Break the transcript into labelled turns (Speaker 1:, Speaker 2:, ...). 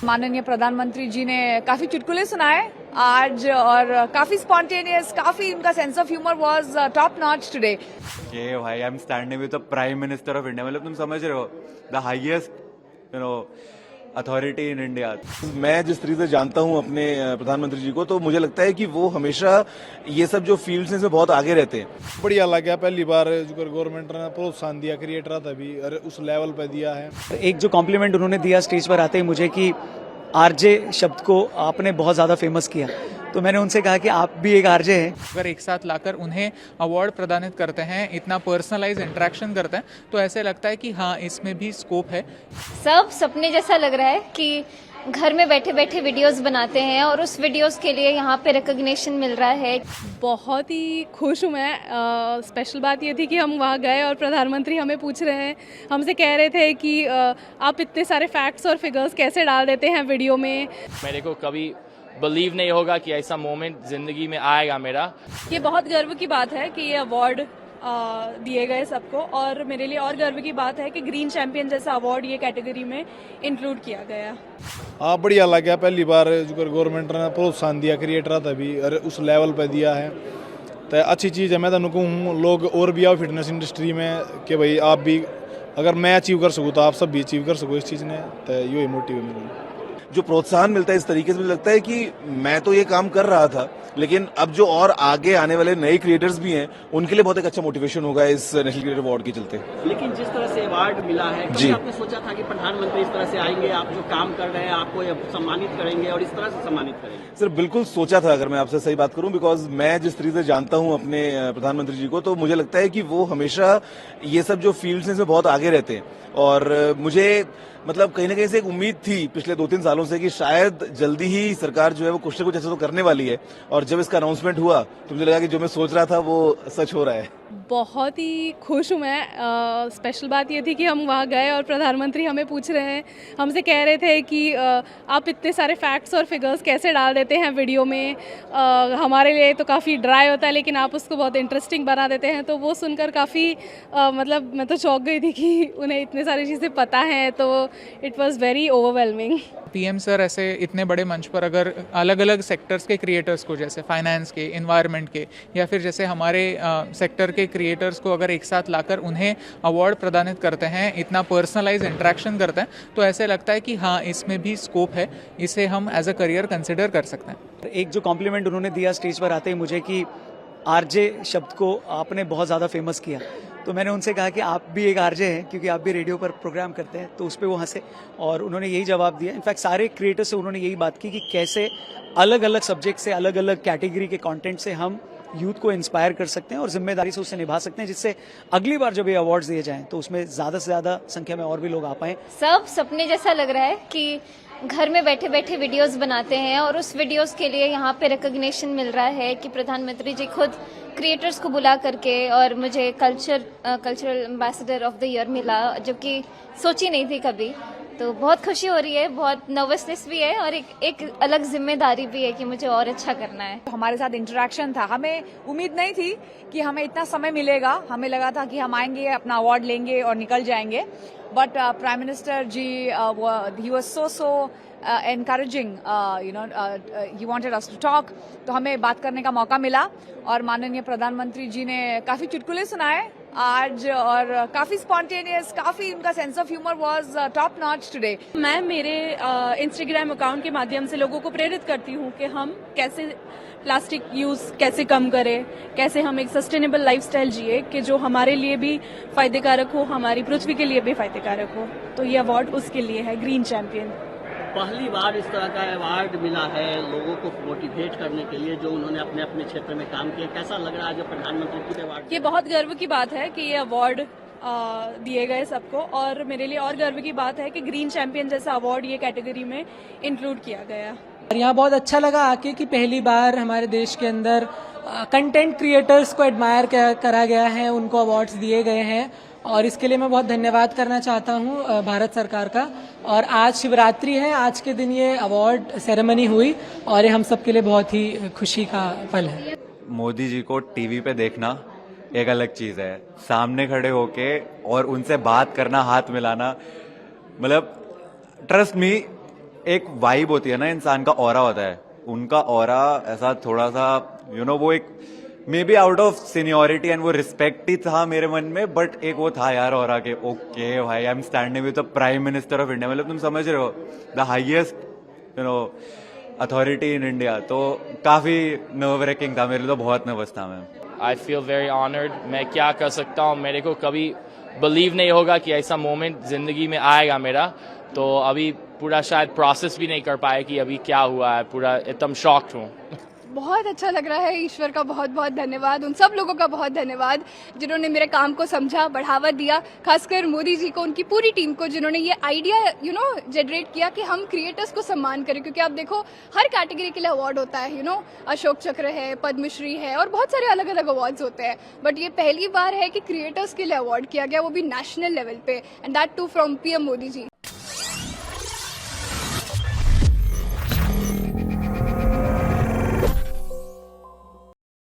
Speaker 1: माननीय प्रधानमंत्री जी ने काफी चुटकुले सुनाए आज और काफी स्पॉन्टेनियस, काफी उनका sense of humour was top notch today.
Speaker 2: ये भाई I am standing with the prime minister of India, मतलब तुम समझ रहे हो, the highest authority in India.
Speaker 3: मैं जिस तरीके से जानता हूं अपने प्रधानमंत्री जी को, तो मुझे लगता है कि वो हमेशा ये सब जो फील्ड्स हैं इसमें बहुत आगे रहते हैं।
Speaker 4: बढ़िया लग गया, पहली बार जो गवर्नमेंट ने प्रोत्साहन दिया क्रिएटर तभी और उस लेवल पे दिया है।
Speaker 5: एक जो कॉम्प्लीमेंट उन्होंने दिया स्टेज पर आते ही मुझे कि आरजे शब्द को आपने बहुत ज़्यादा फेमस किया, तो मैंने उनसे कहा कि आप भी एक आरजे हैं।
Speaker 6: अगर एक साथ लाकर उन्हें अवार्ड प्रदानित करते हैं, इतना पर्सनलाइज इंटरेक्शन करते हैं, तो ऐसे लगता है कि हाँ, इसमें भी स्कोप है।
Speaker 7: सब सपने जैसा लग रहा है कि घर में बैठे बैठे वीडियोस बनाते हैं और उस वीडियोस के लिए यहाँ पे रिकॉग्निशन मिल रहा है।
Speaker 8: बहुत ही खुश हूँ मैं। स्पेशल बात ये थी कि हम वहाँ गए और प्रधानमंत्री हमें पूछ रहे हैं, हमसे कह रहे थे कि आप इतने सारे फैक्ट्स और फिगर्स कैसे डाल देते हैं वीडियो में।
Speaker 9: मेरे को कभी बिलीव नहीं होगा कि ऐसा मोमेंट जिंदगी में आएगा मेरा।
Speaker 8: ये बहुत गर्व की बात है कि ये अवार्ड दिए गए सबको, और मेरे लिए और गर्व की बात है कि ग्रीन चैंपियन जैसा अवार्ड ये कैटेगरी में इंक्लूड किया गया।
Speaker 4: हाँ, बढ़िया लग गया, पहली बार जो गवर्नमेंट ने प्रोत्साहन दिया क्रिएटर तभी और उस लेवल पे दिया है, तो अच्छी चीज़ है। मैं तो कहूँ लोग और भी आओ फिटनेस इंडस्ट्री में कि भाई आप भी, अगर मैं अचीव कर सकूँ तो आप सब भी अचीव कर सको इस चीज़ ने, तो यही मोटिव है मेरा।
Speaker 3: जो प्रोत्साहन मिलता है इस तरीके से, मुझे लगता है कि मैं तो ये काम कर रहा था, लेकिन अब जो और आगे आने वाले नए क्रिएटर्स भी हैं उनके लिए बहुत एक अच्छा मोटिवेशन होगा इस नेशनल क्रिएटर अवार्ड के चलते।
Speaker 10: लेकिन जिस तरह से अवार्ड मिला है, कभी आपने सोचा था कि प्रधानमंत्री इस तरह से आएंगे, आप जो काम कर रहे हैं आपको सम्मानित करेंगे और इस तरह से सम्मानित करेंगे?
Speaker 3: सर बिल्कुल सोचा था, अगर मैं आपसे सही बात करूं, बिकॉज मैं जिस तरीके से जानता हूं अपने प्रधानमंत्री जी को, तो मुझे लगता है कि वो हमेशा ये सब जो फील्ड्स हैं इसमें बहुत आगे रहते हैं। और मुझे मतलब कहीं ना कहीं से एक उम्मीद थी पिछले 2-3 सालों से कि शायद जल्दी ही सरकार जो है वो कुछ ना कुछ ऐसा तो करने वाली है, और जब इसका अनाउंसमेंट हुआ तो मुझे लगा कि जो मैं सोच रहा था वो सच हो रहा है।
Speaker 8: बहुत ही खुश हूँ मैं। स्पेशल बात ये थी कि हम वहाँ गए और प्रधानमंत्री हमें पूछ रहे हैं, हमसे कह रहे थे कि आप इतने सारे फैक्ट्स और फिगर्स कैसे डाल देते हैं वीडियो में। हमारे लिए तो काफ़ी ड्राई होता है, लेकिन आप उसको बहुत इंटरेस्टिंग बना देते हैं। तो वो सुनकर काफ़ी मतलब मैं तो चौंक गई थी कि उन्हें इतने सारी चीज़ें पता हैं, तो it was very overwhelming.
Speaker 6: PM sir ऐसे इतने बड़े मंच पर अगर अलग अलग सेक्टर्स के क्रिएटर्स को, जैसे फाइनेंस के, एनवायरनमेंट के, या फिर जैसे हमारे सेक्टर के क्रिएटर्स को अगर एक साथ लाकर उन्हें अवार्ड प्रदानित करते हैं, इतना पर्सनलाइज इंटरेक्शन करते हैं, तो ऐसे लगता है कि हाँ, इसमें भी स्कोप है, इसे हम एज अ करियर कंसिडर कर सकते हैं।
Speaker 5: एक जो कॉम्प्लीमेंट उन्होंने दिया स्टेज पर आते ही मुझे कि आरजे शब्द को आपने बहुत ज़्यादा फेमस किया, तो मैंने उनसे कहा कि आप भी एक आरजे हैं, क्योंकि आप भी रेडियो पर प्रोग्राम करते हैं। तो उस पर वो हंसे और उन्होंने यही जवाब दिया। इनफैक्ट सारे क्रिएटर से उन्होंने यही बात की कि कैसे अलग अलग सब्जेक्ट से, अलग अलग कैटेगरी के कंटेंट से हम यूथ को इंस्पायर कर सकते हैं और जिम्मेदारी से उसे निभा सकते हैं, जिससे अगली बार जब ये अवार्ड्स दिए जाएं तो उसमें ज़्यादा से ज़्यादा संख्या में और भी लोग आ पाएं।
Speaker 7: सब सपने जैसा लग रहा है कि घर में बैठे बैठे वीडियोस बनाते हैं और उस वीडियोस के लिए यहाँ पे रिकॉग्निशन मिल रहा है कि प्रधानमंत्री जी खुद क्रिएटर्स को बुला करके, और मुझे cultural ambassador of the year मिला, जो कि सोची नहीं थी कभी। तो बहुत खुशी हो रही है, बहुत नर्वसनेस भी है और एक अलग जिम्मेदारी भी है कि मुझे और अच्छा करना है।
Speaker 1: हमारे साथ इंटरेक्शन था, हमें उम्मीद नहीं थी कि हमें इतना समय मिलेगा। हमें लगा था कि हम आएंगे, अपना अवार्ड लेंगे और निकल जाएंगे, but prime minister ji he was so encouraging, he wanted us to talk, तो हमें बात करने का मौका मिला। और माननीय प्रधानमंत्री जी ने काफी चुटकुले सुनाए आज और काफी स्पॉन्टेनियस, काफी उनका sense of humour was top notch today.
Speaker 8: मैं मेरे इंस्टाग्राम अकाउंट के माध्यम से लोगों को प्रेरित करती हूँ कि हम कैसे प्लास्टिक यूज कैसे कम करें, कैसे हम एक सस्टेनेबल लाइफस्टाइल जिए कि जो हमारे लिए भी फायदेकारक हो, हमारी पृथ्वी के लिए भी फायदेकारक हो। तो ये अवार्ड उसके लिए है, ग्रीन चैंपियन।
Speaker 10: पहली बार इस तरह का अवार्ड मिला है लोगों को मोटिवेट करने के लिए, जो उन्होंने अपने अपने क्षेत्र में काम किया। कैसा लग रहा है जब प्रधानमंत्री खुद अवार्ड?
Speaker 8: ये बहुत गर्व की बात है कि ये अवार्ड दिए गए सबको, और मेरे लिए और गर्व की बात है कि ग्रीन चैंपियन जैसा अवार्ड ये कैटेगरी में इंक्लूड किया गया।
Speaker 11: यहाँ बहुत अच्छा लगा आके कि पहली बार हमारे देश के अंदर कंटेंट क्रिएटर्स को एडमायर करा गया है, उनको अवार्ड्स दिए गए हैं, और इसके लिए मैं बहुत धन्यवाद करना चाहता हूँ भारत सरकार का। और आज शिवरात्रि है, आज के दिन ये अवार्ड सेरेमनी हुई और ये हम सब के लिए बहुत ही खुशी का पल है।
Speaker 2: मोदी जी को टीवी पे देखना एक अलग चीज है, सामने खड़े होके और उनसे बात करना, हाथ मिलाना, मतलब ट्रस्ट मी, एक वाइब होती है ना, इंसान का ऑरा होता है, उनका ऑरा ऐसा थोड़ा सा वो एक may be out of seniority and वो रिस्पेक्ट ही था मेरे मन में, बट एक वो था यार ऑरा के ओके भाई I am standing with the prime minister of India, मतलब तुम समझ रहे हो, the highest authority in India. तो काफी नर्व रेकिंग था मेरे लिए, तो बहुत नर्वस था मैं।
Speaker 9: I feel very honoured. मैं क्या कर सकता हूँ, मेरे को कभी बिलीव नहीं होगा कि ऐसा मोमेंट जिंदगी में आएगा मेरा। तो अभी पूरा शायद प्रोसेस भी नहीं कर पाए कि अभी क्या हुआ है, पूरा एकदम शॉक्ड हूँ।
Speaker 8: बहुत अच्छा लग रहा है। ईश्वर का बहुत बहुत धन्यवाद, उन सब लोगों का बहुत धन्यवाद जिन्होंने मेरे काम को समझा, बढ़ावा दिया, खासकर मोदी जी को, उनकी पूरी टीम को जिन्होंने ये आइडिया जनरेट किया कि हम क्रिएटर्स को सम्मान करें। क्योंकि आप देखो हर कैटेगरी के लिए अवार्ड होता है, अशोक चक्र है, पद्मश्री है और बहुत सारे अलग अलग अवार्ड्स होते हैं, बट ये पहली बार है कि क्रिएटर्स के लिए अवार्ड किया गया, वो भी नेशनल लेवल पे, and that too from PM Modi ji.